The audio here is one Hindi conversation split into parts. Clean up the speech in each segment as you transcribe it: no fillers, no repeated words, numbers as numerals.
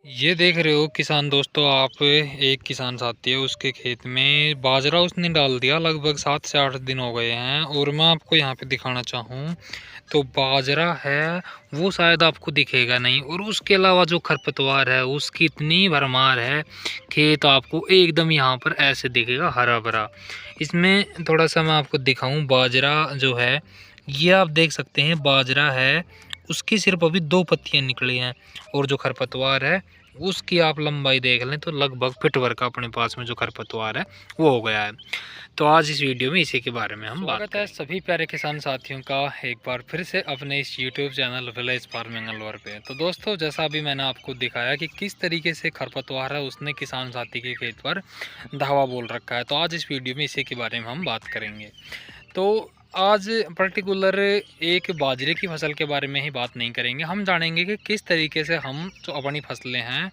ये देख रहे हो किसान दोस्तों आप, एक किसान साथी है, उसके खेत में बाजरा उसने डाल दिया। लगभग 7 से 8 दिन हो गए हैं और मैं आपको यहाँ पे दिखाना चाहूँ तो बाजरा है वो शायद आपको दिखेगा नहीं, और उसके अलावा जो खरपतवार है उसकी इतनी भरमार है। खेत आपको एकदम यहाँ पर ऐसे दिखेगा हरा भरा। इसमें थोड़ा सा मैं आपको दिखाऊं, बाजरा जो है ये आप देख सकते हैं, बाजरा है उसकी सिर्फ अभी 2 पत्तियां निकली हैं, और जो खरपतवार है उसकी आप लंबाई देख लें तो लगभग फिट भर का अपने पास में जो खरपतवार है वो हो गया है। तो आज इस वीडियो में इसी के बारे में हम बात करेंगे। है सभी प्यारे किसान साथियों का एक बार फिर से अपने इस YouTube channel village farming Alwar पे। तो दोस्तों, जैसा अभी मैंने आपको दिखाया कि किस तरीके से खरपतवार है उसने किसान साथी के खेत पर धावा बोल रखा है, तो आज इस वीडियो में इसी के बारे में हम बात करेंगे। तो आज पर्टिकुलर एक बाजरे की फसल के बारे में ही बात नहीं करेंगे, हम जानेंगे कि किस तरीके से हम जो अपनी फसलें हैं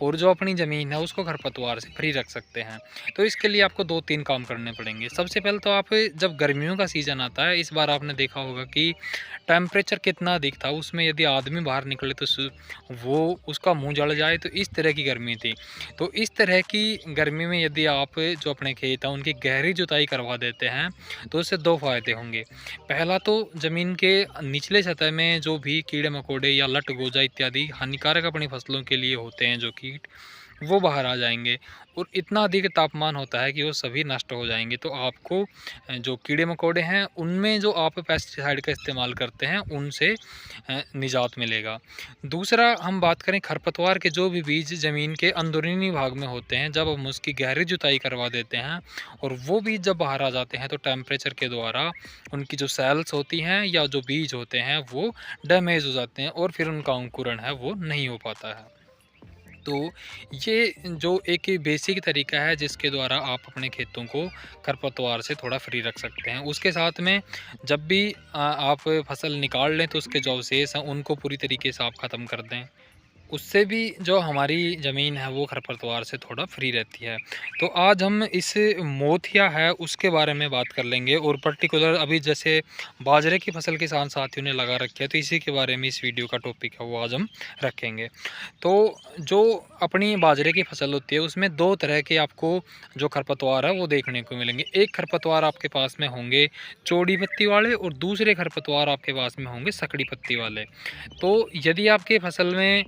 और जो अपनी ज़मीन है उसको खरपतवार से फ्री रख सकते हैं। तो इसके लिए आपको 2-3 काम करने पड़ेंगे। सबसे पहले तो आप, जब गर्मियों का सीज़न आता है, इस बार आपने देखा होगा कि टेम्परेचर कितना अधिक था, उसमें यदि आदमी बाहर निकले तो वो उसका मुंह जल जाए, तो इस तरह की गर्मी थी। तो इस तरह की गर्मी में यदि आप जो अपने खेत हैं उनकी गहरी जुताई करवा देते हैं तो उससे 2 फ़ायदे होंगे। पहला तो ज़मीन के निचले सतह में जो भी कीड़े मकोड़े या लट गोजा इत्यादि हानिकारक अपनी फसलों के लिए होते हैं जो कीट, वो बाहर आ जाएंगे, और इतना अधिक तापमान होता है कि वो सभी नष्ट हो जाएंगे। तो आपको जो कीड़े मकोड़े हैं उनमें जो आप पेस्टिसाइड का इस्तेमाल करते हैं उनसे निजात मिलेगा। दूसरा, हम बात करें खरपतवार के जो भी बीज ज़मीन के अंदरूनी भाग में होते हैं, जब हम उसकी गहरी जुताई करवा देते हैं और वो बीज जब बाहर आ जाते हैं तो टेम्परेचर के द्वारा उनकी जो सेल्स होती हैं या जो बीज होते हैं वो डैमेज हो जाते हैं, और फिर उनका अंकुरण है वो नहीं हो पाता है। तो ये जो एक बेसिक तरीका है जिसके द्वारा आप अपने खेतों को खरपतवार से थोड़ा फ्री रख सकते हैं। उसके साथ में जब भी आप फसल निकाल लें तो उसके जो अवशेष हैं उनको पूरी तरीके से आप ख़त्म कर दें। उससे भी जो हमारी ज़मीन है वो खरपतवार से थोड़ा फ्री रहती है। तो आज हम इस मोथिया है उसके बारे में बात कर लेंगे, और पर्टिकुलर अभी जैसे बाजरे की फसल किसान साथियों ने लगा रखी है तो इसी के बारे में इस वीडियो का टॉपिक है वो आज हम रखेंगे। तो जो अपनी बाजरे की फसल होती है उसमें 2 तरह के आपको जो खरपतवार है वो देखने को मिलेंगे। एक खरपतवार आपके पास में होंगे चौड़ी पत्ती वाले, और दूसरे खरपतवार आपके पास में होंगे सकड़ी पत्ती वाले। तो यदि आपके फसल में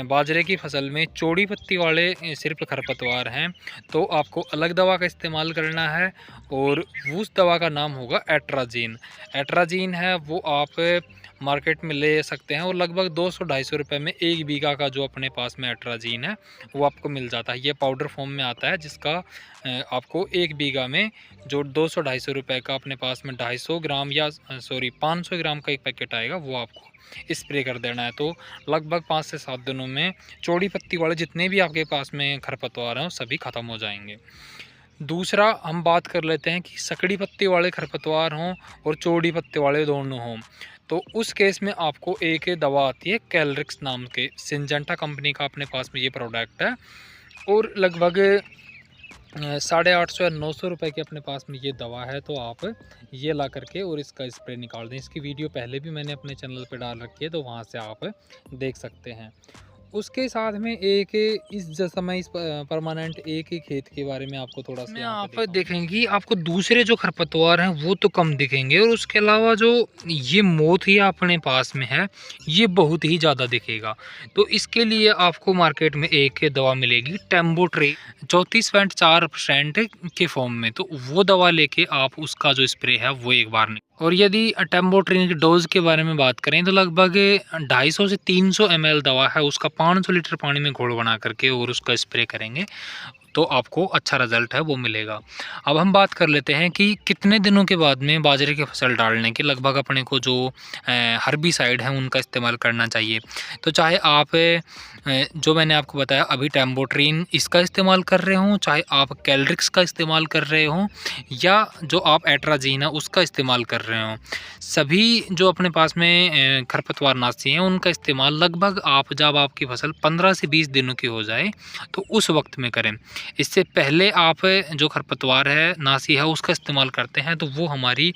बाजरे की फसल में चौड़ी पत्ती वाले सिर्फ खरपतवार हैं तो आपको अलग दवा का इस्तेमाल करना है, और उस दवा का नाम होगा एट्राजीन। एट्राजीन है वो आप मार्केट में ले सकते हैं, और लगभग 200-250 रुपये में 1 बीघा का जो अपने पास में एट्राजीन है वो आपको मिल जाता है। ये पाउडर फॉर्म में आता है, जिसका आपको 1 बीघा में जो 200-250 रुपये का अपने पास में 250 ग्राम या 500 ग्राम का एक पैकेट आएगा वो आपको स्प्रे कर देना है। तो लगभग 5 से 7 दिनों में चौड़ी पत्ती वाले जितने भी आपके पास में खरपतवार हैं वो सभी ख़त्म हो जाएंगे। दूसरा, हम बात कर लेते हैं कि सकड़ी पत्ती वाले खरपतवार हों और चौड़ी पत्ती वाले दोनों हों, तो उस केस में आपको एक दवा आती है कैलरिक्स नाम के, सिंजेंटा कंपनी का अपने पास में ये प्रोडक्ट है, और लगभग 850 या 900 रुपये की अपने पास में ये दवा है। तो आप ये ला करके और इसका स्प्रे निकाल दें। इसकी वीडियो पहले भी मैंने अपने चैनल पे डाल रखी है, तो वहाँ से आप देख सकते हैं। उसके साथ में एक इस समय इस परमानेंट एक ही खेत के बारे में आपको थोड़ा सा आप देखेंगे, आपको दूसरे जो खरपतवार हैं वो तो कम दिखेंगे, और उसके अलावा जो ये मोथिया अपने पास में है ये बहुत ही ज़्यादा दिखेगा। तो इसके लिए आपको मार्केट में एक दवा मिलेगी टेम्बोट्री 34.4% के फॉर्म में, तो वो दवा लेके आप उसका जो स्प्रे है वो एक बार। और यदि टेम्बोट्रिन की डोज़ के बारे में बात करें तो लगभग 250 से 300 ml दवा है, उसका 500 लीटर पानी में घोल बना करके और उसका स्प्रे करेंगे तो आपको अच्छा रिज़ल्ट है वो मिलेगा। अब हम बात कर लेते हैं कि कितने दिनों के बाद में बाजरे की फसल डालने के लगभग अपने को जो हर्बिसाइड है उनका इस्तेमाल करना चाहिए। तो चाहे आप जो मैंने आपको बताया अभी टेम्बोट्रिन इसका इस्तेमाल कर रहे हों, चाहे आप कैलरिक्स का इस्तेमाल कर रहे हों, या जो आप एट्राजीन है उसका इस्तेमाल कर रहे हों, सभी जो अपने पास में खरपतवार नाशी हैं उनका इस्तेमाल लगभग आप जब आपकी फसल 15 से 20 दिनों की हो जाए तो उस वक्त में करें। इससे पहले आप जो खरपतवार है, नासी है, उसका इस्तेमाल करते हैं तो वो हमारी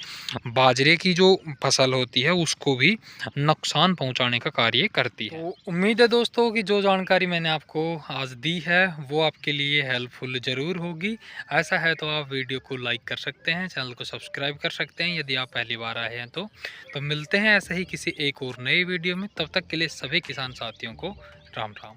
बाजरे की जो फसल होती है उसको भी नुकसान पहुंचाने का कार्य करती है। तो उम्मीद है दोस्तों कि जो जानकारी मैंने आपको आज दी है वो आपके लिए हेल्पफुल ज़रूर होगी। ऐसा है तो आप वीडियो को लाइक कर सकते हैं, चैनल को सब्सक्राइब कर सकते हैं यदि आप पहली बार आए हैं तो मिलते हैं ऐसे ही किसी एक और नए वीडियो में। तब तक के लिए सभी किसान साथियों को राम राम।